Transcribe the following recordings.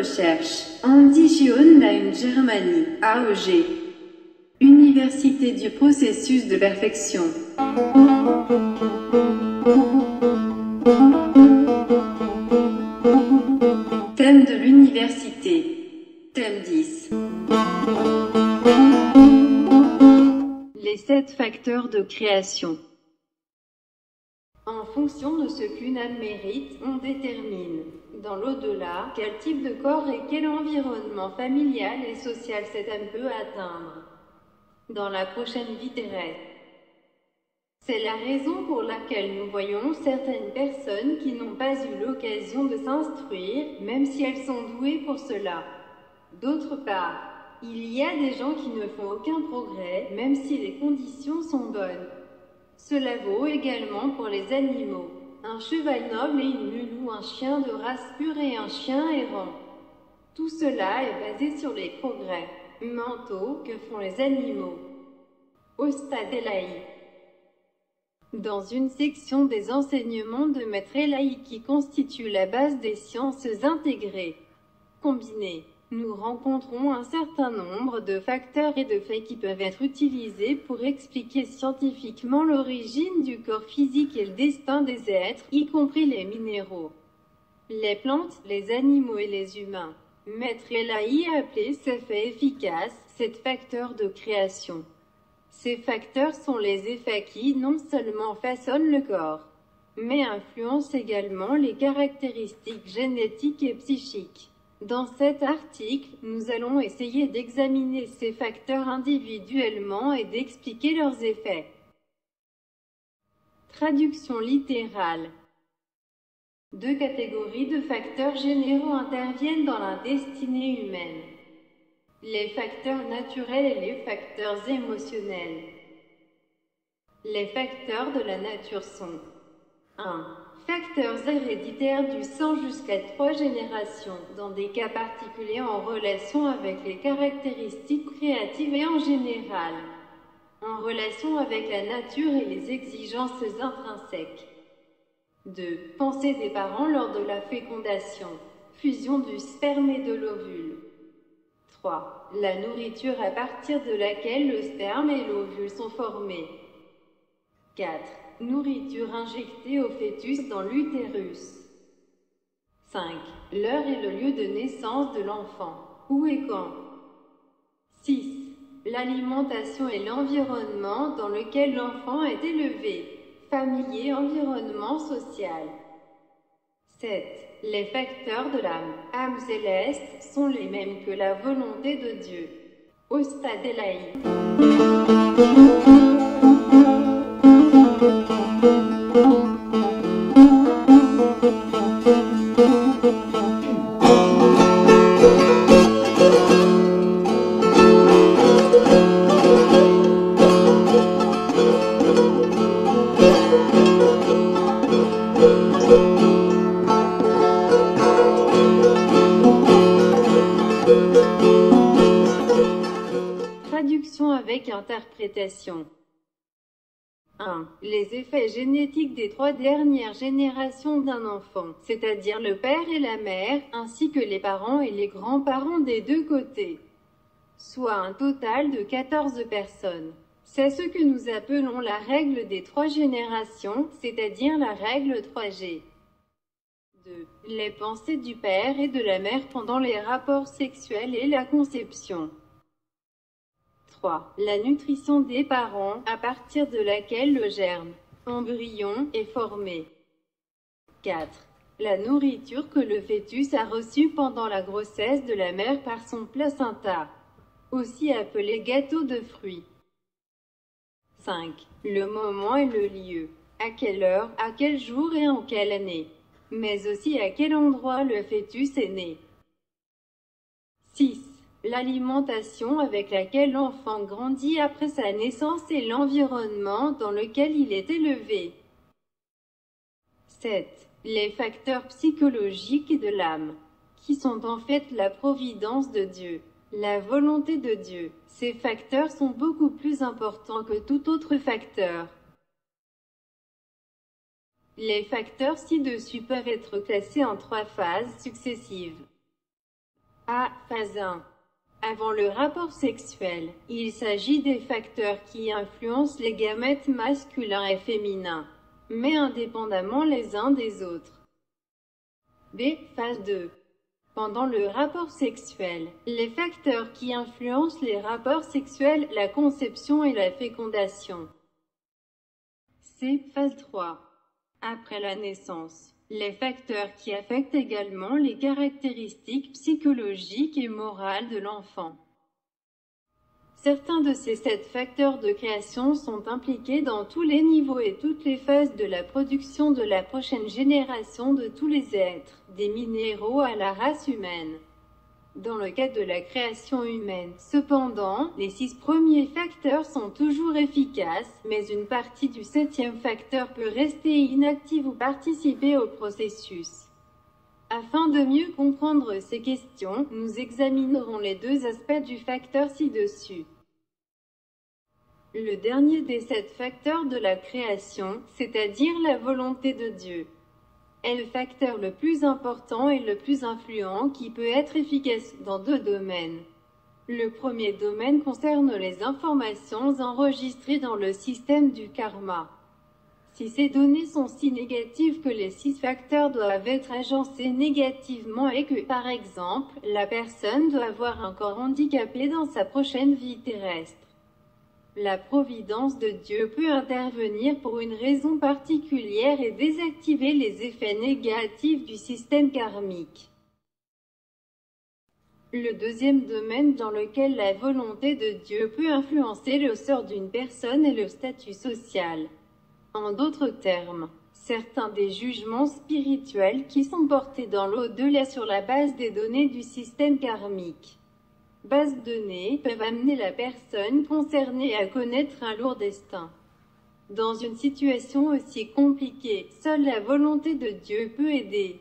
recherche. Antigion in Germany, AEG. Université du processus de perfection. Thème de l'université. Thème 10. Les 7 facteurs de création. En fonction de ce qu'une âme mérite, on détermine, dans l'au-delà, quel type de corps et quel environnement familial et social cette âme peut atteindre dans la prochaine vie terrestre. C'est la raison pour laquelle nous voyons certaines personnes qui n'ont pas eu l'occasion de s'instruire, même si elles sont douées pour cela. D'autre part, il y a des gens qui ne font aucun progrès, même si les conditions sont bonnes. Cela vaut également pour les animaux. Un cheval noble et une mule ou un chien de race pure et un chien errant. Tout cela est basé sur les progrès mentaux que font les animaux. Au stade Elahi. Dans une section des enseignements de Maître Elahi qui constitue la base des sciences intégrées, combinées, nous rencontrons un certain nombre de facteurs et de faits qui peuvent être utilisés pour expliquer scientifiquement l'origine du corps physique et le destin des êtres, y compris les minéraux, les plantes, les animaux et les humains. Maître Elahi a appelé ces faits efficaces, 7 facteurs de création. Ces facteurs sont les effets qui non seulement façonnent le corps, mais influencent également les caractéristiques génétiques et psychiques. Dans cet article, nous allons essayer d'examiner ces facteurs individuellement et d'expliquer leurs effets. Traduction littérale. 2 catégories de facteurs généraux interviennent dans la destinée humaine. Les facteurs naturels et les facteurs émotionnels. Les facteurs de la nature sont 1. Facteurs héréditaires du sang jusqu'à 3 générations, dans des cas particuliers en relation avec les caractéristiques créatives et en général, en relation avec la nature et les exigences intrinsèques. 2. Pensée des parents lors de la fécondation, fusion du sperme et de l'ovule. 3. La nourriture à partir de laquelle le sperme et l'ovule sont formés. 4. Nourriture injectée au fœtus dans l'utérus. 5. L'heure et le lieu de naissance de l'enfant. Où et quand. 6. L'alimentation et l'environnement dans lequel l'enfant est élevé. Familier, environnement social. 7. Les facteurs de l'âme, âme céleste, sont les mêmes que la volonté de Dieu. Au stade Elahi. Traduction avec interprétation. 1. Les effets génétiques des 3 dernières générations d'un enfant, c'est-à-dire le père et la mère, ainsi que les parents et les grands-parents des 2 côtés, soit un total de 14 personnes. C'est ce que nous appelons la règle des 3 générations, c'est-à-dire la règle 3G. 2. Les pensées du père et de la mère pendant les rapports sexuels et la conception. 3. La nutrition des parents, à partir de laquelle le germe, embryon, est formé. 4. La nourriture que le fœtus a reçue pendant la grossesse de la mère par son placenta, aussi appelé gâteau de fruits. 5. Le moment et le lieu, à quelle heure, à quel jour et en quelle année, mais aussi à quel endroit le fœtus est né. 6. L'alimentation avec laquelle l'enfant grandit après sa naissance et l'environnement dans lequel il est élevé. 7. Les facteurs psychologiques de l'âme, qui sont en fait la providence de Dieu, la volonté de Dieu. Ces facteurs sont beaucoup plus importants que tout autre facteur. Les facteurs ci-dessus peuvent être classés en 3 phases successives. A. Phase 1. Avant le rapport sexuel, il s'agit des facteurs qui influencent les gamètes masculins et féminins, mais indépendamment les uns des autres. B. Phase 2. Pendant le rapport sexuel, les facteurs qui influencent les rapports sexuels, la conception et la fécondation. C. Phase 3. Après la naissance, les facteurs qui affectent également les caractéristiques psychologiques et morales de l'enfant. Certains de ces 7 facteurs de création sont impliqués dans tous les niveaux et toutes les phases de la production de la prochaine génération de tous les êtres, des minéraux à la race humaine. Dans le cas de la création humaine, cependant, les 6 premiers facteurs sont toujours efficaces, mais une partie du 7e facteur peut rester inactive ou participer au processus. Afin de mieux comprendre ces questions, nous examinerons les 2 aspects du facteur ci-dessus. Le dernier des 7 facteurs de la création, c'est-à-dire la volonté de Dieu, est le facteur le plus important et le plus influent qui peut être efficace dans 2 domaines. Le premier domaine concerne les informations enregistrées dans le système du karma. Si ces données sont si négatives que les 6 facteurs doivent être agencés négativement et que, par exemple, la personne doit avoir un corps handicapé dans sa prochaine vie terrestre, la providence de Dieu peut intervenir pour une raison particulière et désactiver les effets négatifs du système karmique. Le deuxième domaine dans lequel la volonté de Dieu peut influencer le sort d'une personne est le statut social. En d'autres termes, certains des jugements spirituels qui sont portés dans l'au-delà sur la base des données du système karmique. Bases de données peuvent amener la personne concernée à connaître un lourd destin. Dans une situation aussi compliquée, seule la volonté de Dieu peut aider.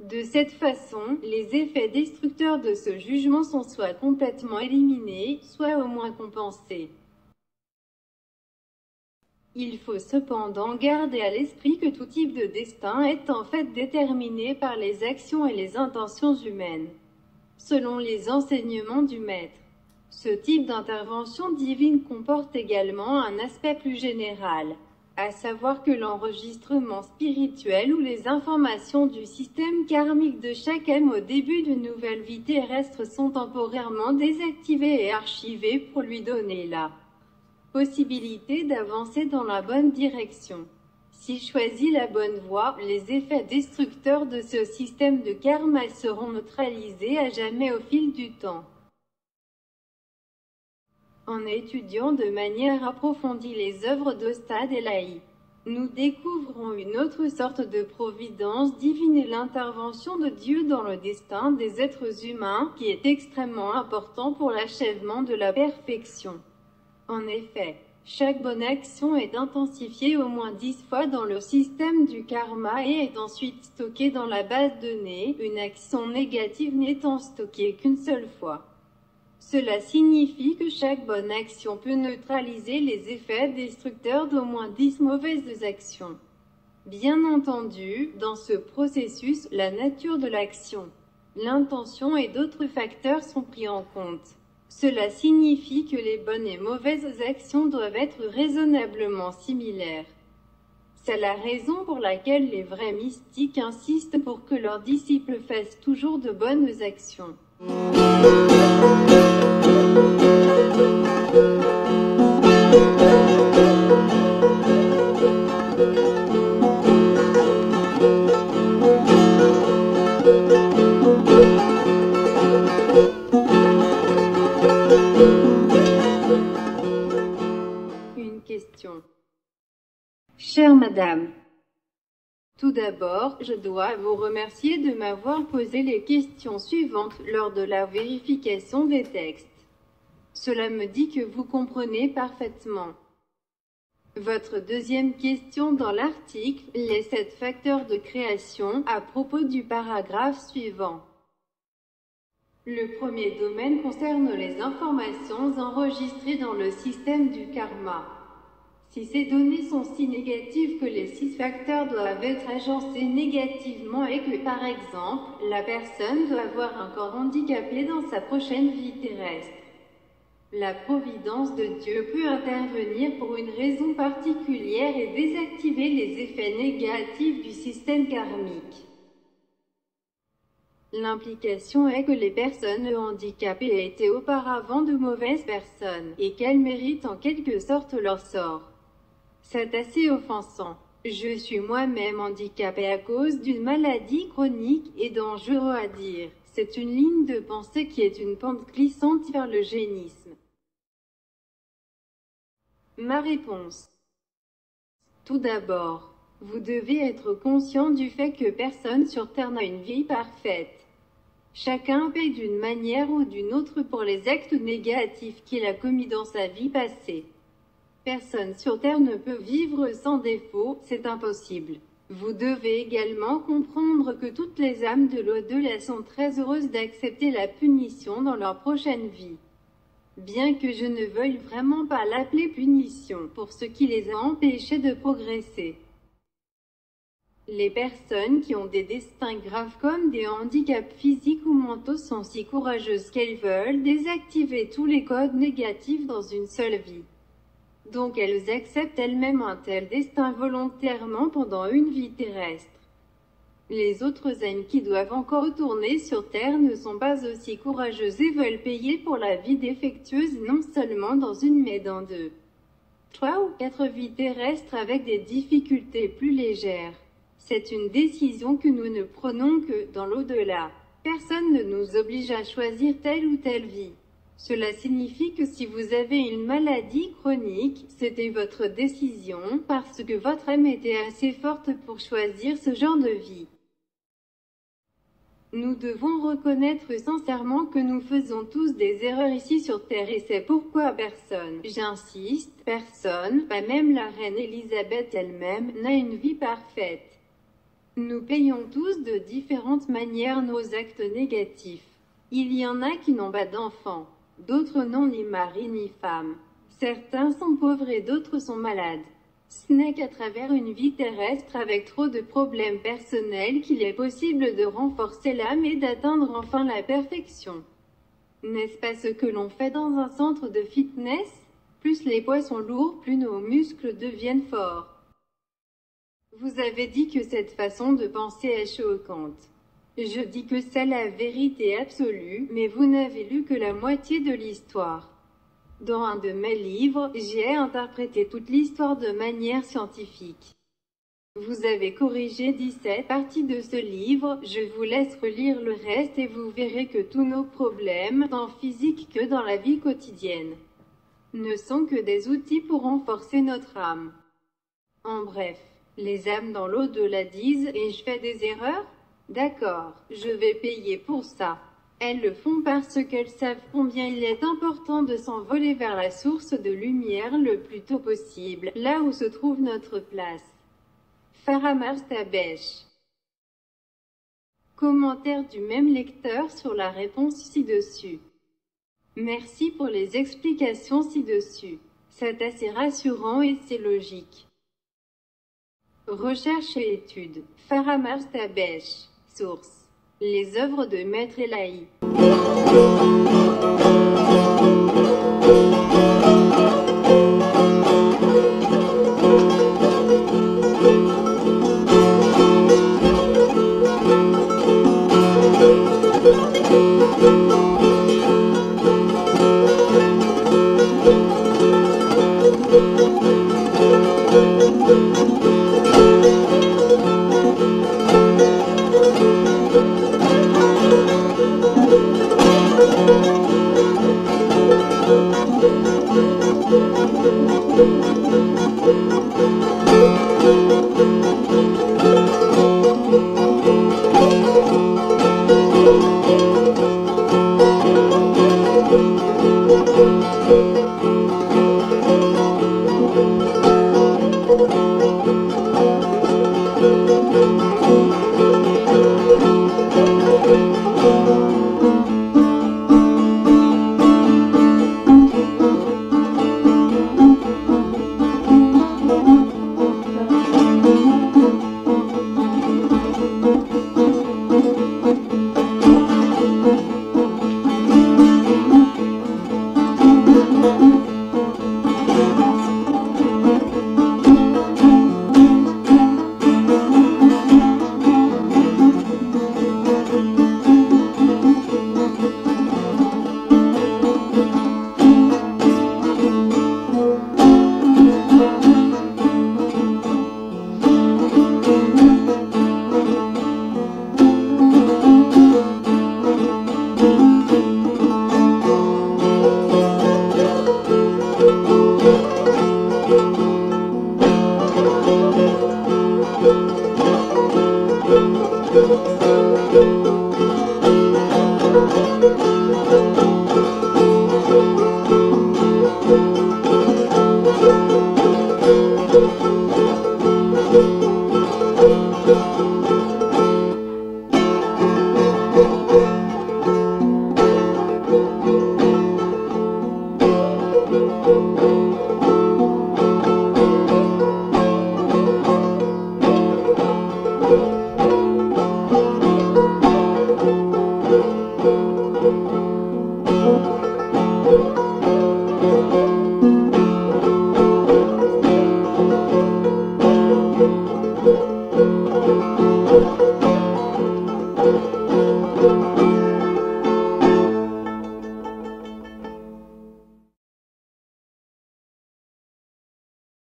De cette façon, les effets destructeurs de ce jugement sont soit complètement éliminés, soit au moins compensés. Il faut cependant garder à l'esprit que tout type de destin est en fait déterminé par les actions et les intentions humaines. Selon les enseignements du Maître, ce type d'intervention divine comporte également un aspect plus général, à savoir que l'enregistrement spirituel ou les informations du système karmique de chaque âme au début d'une nouvelle vie terrestre sont temporairement désactivées et archivées pour lui donner la possibilité d'avancer dans la bonne direction. S'il choisit la bonne voie, les effets destructeurs de ce système de karma seront neutralisés à jamais au fil du temps. En étudiant de manière approfondie les œuvres d'Ostad Elahi, nous découvrons une autre sorte de providence divine et l'intervention de Dieu dans le destin des êtres humains qui est extrêmement important pour l'achèvement de la perfection. En effet, chaque bonne action est intensifiée au moins 10 fois dans le système du karma et est ensuite stockée dans la base de données, une action négative n'étant stockée qu'une seule fois. Cela signifie que chaque bonne action peut neutraliser les effets destructeurs d'au moins 10 mauvaises actions. Bien entendu, dans ce processus, la nature de l'action, l'intention et d'autres facteurs sont pris en compte. Cela signifie que les bonnes et mauvaises actions doivent être raisonnablement similaires. C'est la raison pour laquelle les vrais mystiques insistent pour que leurs disciples fassent toujours de bonnes actions. Une question. Chère Madame, tout d'abord, je dois vous remercier de m'avoir posé les questions suivantes lors de la vérification des textes. Cela me dit que vous comprenez parfaitement. Votre deuxième question dans l'article, les 7 facteurs de création, à propos du paragraphe suivant. Le premier domaine concerne les informations enregistrées dans le système du karma. Si ces données sont si négatives que les 6 facteurs doivent être agencés négativement et que, par exemple, la personne doit avoir un corps handicapé dans sa prochaine vie terrestre, la providence de Dieu peut intervenir pour une raison particulière et désactiver les effets négatifs du système karmique. L'implication est que les personnes handicapées étaient auparavant de mauvaises personnes, et qu'elles méritent en quelque sorte leur sort. C'est assez offensant. Je suis moi-même handicapé à cause d'une maladie chronique et dangereux à dire. C'est une ligne de pensée qui est une pente glissante vers le génisme. Ma réponse. Tout d'abord, vous devez être conscient du fait que personne sur Terre n'a une vie parfaite. Chacun paie d'une manière ou d'une autre pour les actes négatifs qu'il a commis dans sa vie passée. Personne sur Terre ne peut vivre sans défaut, c'est impossible. Vous devez également comprendre que toutes les âmes de l'au-delà sont très heureuses d'accepter la punition dans leur prochaine vie. Bien que je ne veuille vraiment pas l'appeler punition, pour ce qui les a empêchés de progresser. Les personnes qui ont des destins graves comme des handicaps physiques ou mentaux sont si courageuses qu'elles veulent désactiver tous les codes négatifs dans une seule vie. Donc elles acceptent elles-mêmes un tel destin volontairement pendant une vie terrestre. Les autres âmes qui doivent encore retourner sur Terre ne sont pas aussi courageuses et veulent payer pour la vie défectueuse non seulement dans une mais dans 2, 3 ou 4 vies terrestres avec des difficultés plus légères. C'est une décision que nous ne prenons que dans l'au-delà. Personne ne nous oblige à choisir telle ou telle vie. Cela signifie que si vous avez une maladie chronique, c'était votre décision, parce que votre âme était assez forte pour choisir ce genre de vie. Nous devons reconnaître sincèrement que nous faisons tous des erreurs ici sur Terre et c'est pourquoi personne, j'insiste, personne, pas même la reine Elisabeth elle-même, n'a une vie parfaite. Nous payons tous de différentes manières nos actes négatifs. Il y en a qui n'ont pas d'enfants, d'autres n'ont ni mari ni femme. Certains sont pauvres et d'autres sont malades. Ce n'est qu'à travers une vie terrestre avec trop de problèmes personnels qu'il est possible de renforcer l'âme et d'atteindre enfin la perfection. N'est-ce pas ce que l'on fait dans un centre de fitness? Plus les poids sont lourds, plus nos muscles deviennent forts. Vous avez dit que cette façon de penser est choquante. Je dis que c'est la vérité absolue, mais vous n'avez lu que la moitié de l'histoire. Dans un de mes livres, j'ai interprété toute l'histoire de manière scientifique. Vous avez corrigé 17 parties de ce livre, je vous laisse relire le reste et vous verrez que tous nos problèmes, tant physiques que dans la vie quotidienne, ne sont que des outils pour renforcer notre âme. En bref, les âmes dans l'au-delà disent « Et je fais des erreurs ? D'accord, je vais payer pour ça. » Elles le font parce qu'elles savent combien il est important de s'envoler vers la source de lumière le plus tôt possible, là où se trouve notre place. Faramar Stabesh. Commentaire du même lecteur sur la réponse ci-dessus. Merci pour les explications ci-dessus. C'est assez rassurant et c'est logique. Recherche et études. Faramar Stabesh. Source. Les œuvres de Maître Elahi.